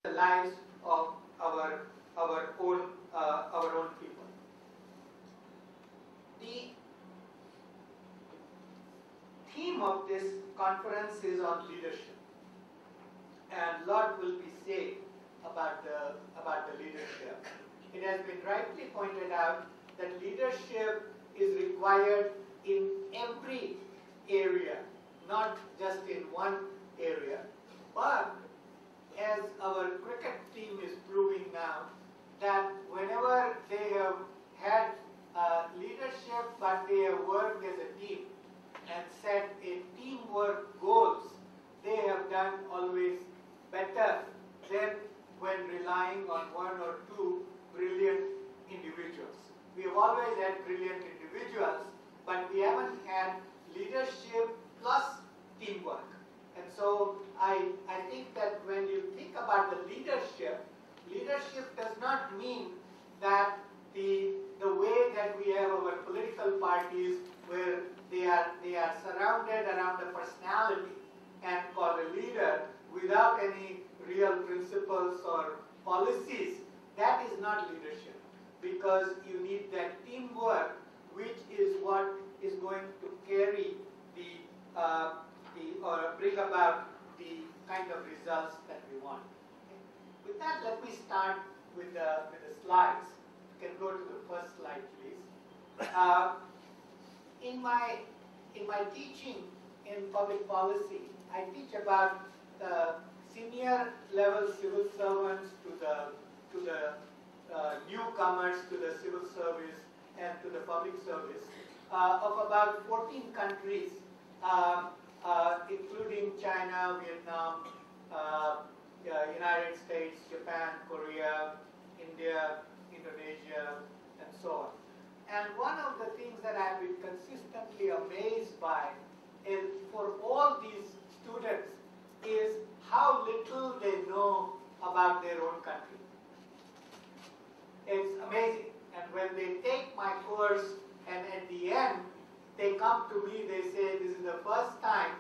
the lives of our own people. The theme of this conference is on leadership, and a lot will be said about the leadership. It has been rightly pointed out that leadership is required in every area, not just in one area. But as our cricket team is proving now, that whenever they have had leadership, but they have worked as a team and set a teamwork goals, they have done always better than when relying on one or two brilliant individuals. We have always had brilliant individuals, but we haven't had leadership plus teamwork. And so I think that when you think about the leadership does not mean that the way that we have our political parties where they are surrounded around a personality and for the leader without any real principles or policies. That is not leadership, because you need that teamwork, which is what is going to carry or bring about the kind of results that we want. Okay. With that, let me start with the slides. You can go to the first slide, please. In my teaching in public policy, I teach about the senior level civil servants to the newcomers to the civil service and to the public service of about 14 countries, including China, Vietnam, United States, Japan, Korea, India, Indonesia, and so on. And one of the things that I've been consistently amazed by is for all these students is how little they know about their own country. It's amazing. And when they take my course and at the end they come to me, they say, this is the first time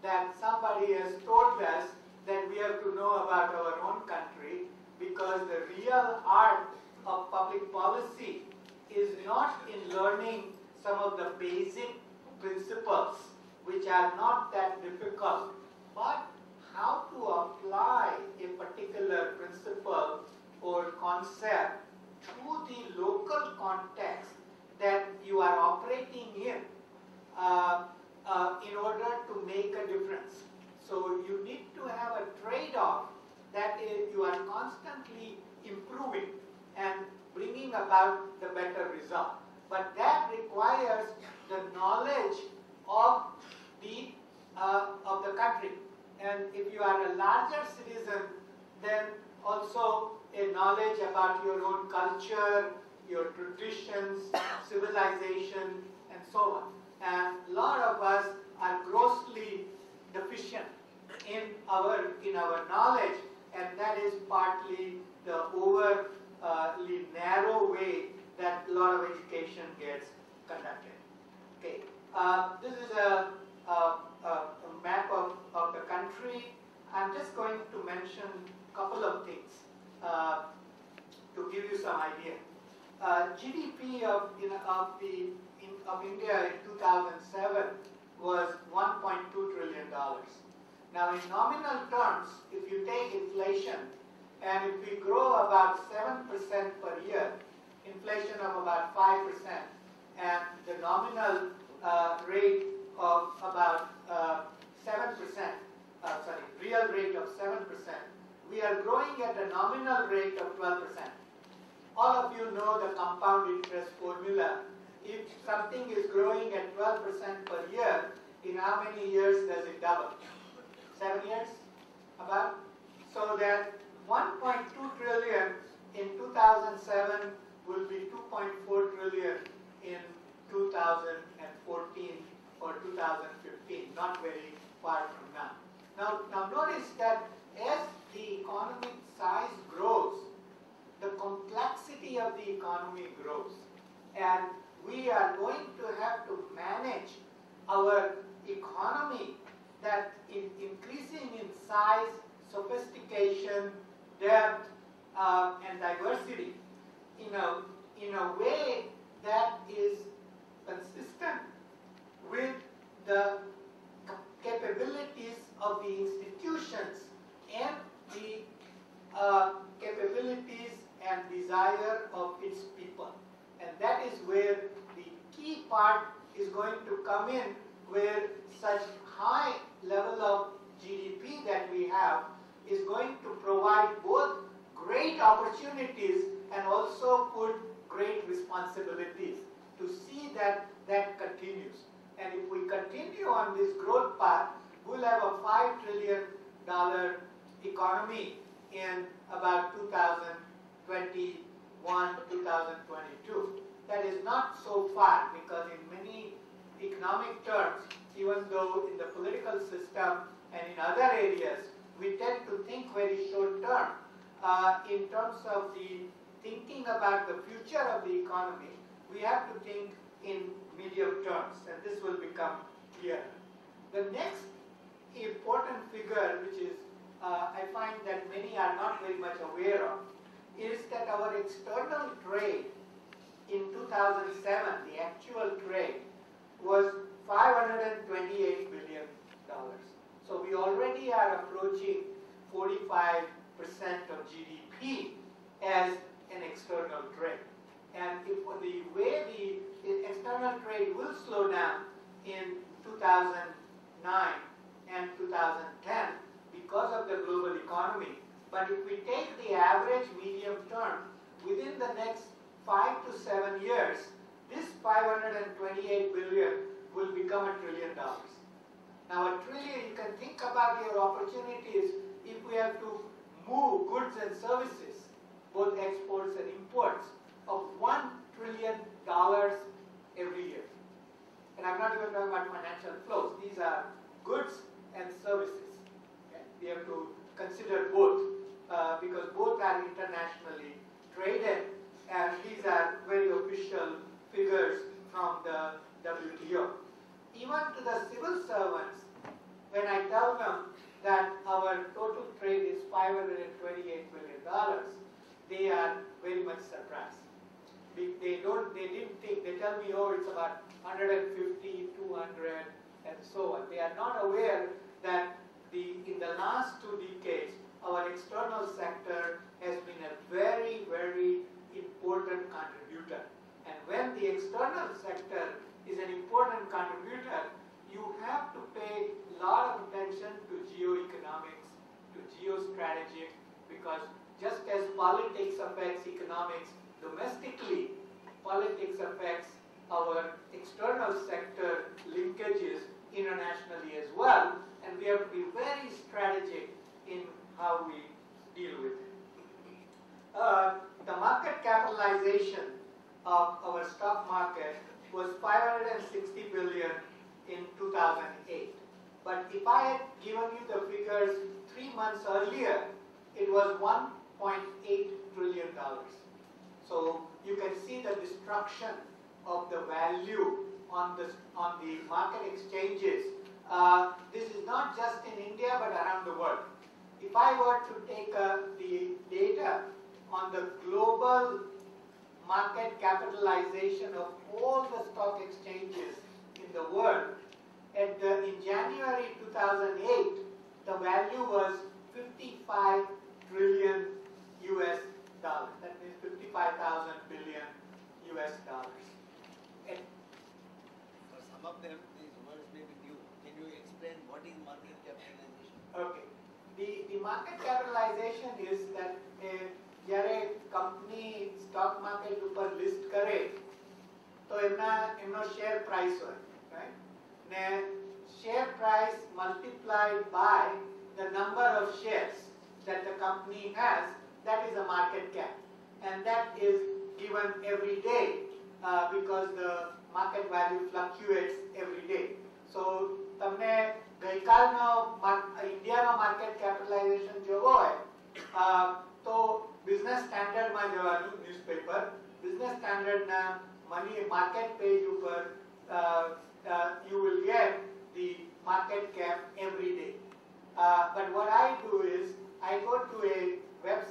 that somebody has told us that we have to know about our own country, because the real art of public policy is not in learning some of the basic principles, which are not that difficult, but how to apply a particular principle or concept to the local context that you are operating in order to make a difference. So you need to have a trade-off that is, you are constantly improving and bringing about the better result. But that requires the knowledge of the country. And if you are a larger citizen, then also a knowledge about your own culture, your traditions, civilization, and so on. And a lot of us are grossly deficient in our knowledge, and that is partly the overly narrow way that a lot of education gets conducted. Okay, this is a map of the country. I'm just going to mention a couple of things to give you some idea. GDP of India in 2007 was $1.2 trillion. Now, in nominal terms, if you take inflation, and if we grow about 7% per year, inflation of about 5%, and the nominal rate of about 7%, real rate of 7%, we are growing at a nominal rate of 12%. All of you know the compound interest formula. If something is growing at 12% per year, in how many years does it double? 7 years? About? So that 1.2 trillion in 2007 will be 2.4 trillion in 2014 or 2015, not very far from now. Now notice that as the economic size grows, the complexity of the economy grows, and we are going to have to manage our economy that is increasing in size, sophistication, depth, and diversity in a way that is consistent with the capabilities of the institutions and the capabilities and desire of its people. And that is where the key part is going to come in, where such high level of GDP that we have is going to provide both great opportunities and also put great responsibilities to see that that continues. And if we continue on this growth path, we'll have a $5 trillion economy in about 2021, 2022. That is not so far, because in many economic terms, even though in the political system and in other areas, we tend to think very short term. In terms of the thinking about the future of the economy, we have to think in medium terms, and this will become clear. The next important figure, which is I find that many are not very much aware of, is that our external trade in 2007, the actual trade, was $528 billion. So we already are approaching 45% of GDP as an external trade. And if the way the external trade will slow down in 2009 and 2010 because of the global economy, but if we take the average medium term, within the next 5 to 7 years, this $528 billion will become $1 trillion. Now $1 trillion, you can think about your opportunities if we have to move goods and services, both exports and imports, of $1 trillion every year. And I'm not even talking about financial flows. These are goods and services. Okay? We have to consider both because both are internationally traded, and these are very official figures from the WTO. Even to the civil servants, when I tell them that our total trade is $528 billion, they are very much surprised. They didn't think, they tell me, oh, it's about 150, 200, and so on. They are not aware that in the last 2 decades, our external sector has been a very, very important contributor. And when the external sector is an important contributor, you have to pay a lot of attention to geoeconomics, to geostrategic, because just as politics affects economics domestically, politics affects our external sector linkages internationally as well, and we have to be very strategic in how we deal with it. The market capitalization of our stock market was $560 billion in 2008. But if I had given you the figures 3 months earlier, it was $1.8 trillion. So you can see the destruction of the value on the market exchanges. This is not just in India but around the world. If I were to take the data on the global market capitalization of all the stock exchanges in the world, in January 2008, the value was 55 trillion US dollars. That means 55,000 billion US dollars. And for some of them, these words may be new. Can you explain what is market capitalization? Okay. The market capitalization is that જ્યારે company stock market ઉપર list કરે તો એમનો share price હોય, right? ને share price multiplied by the number of shares that the company has, that is a market cap, and that is given every day because the market value fluctuates every day. So તમને ગઈકાલનો ઇન્ડિયાનો market capitalisation જોવો હોય તો business સ્ટાન્ડર્ડમાં જવાનું, newspaper business સ્ટાન્ડર્ડના money market page ઉપર you will get the market cap every day. But what I do is I go to a website.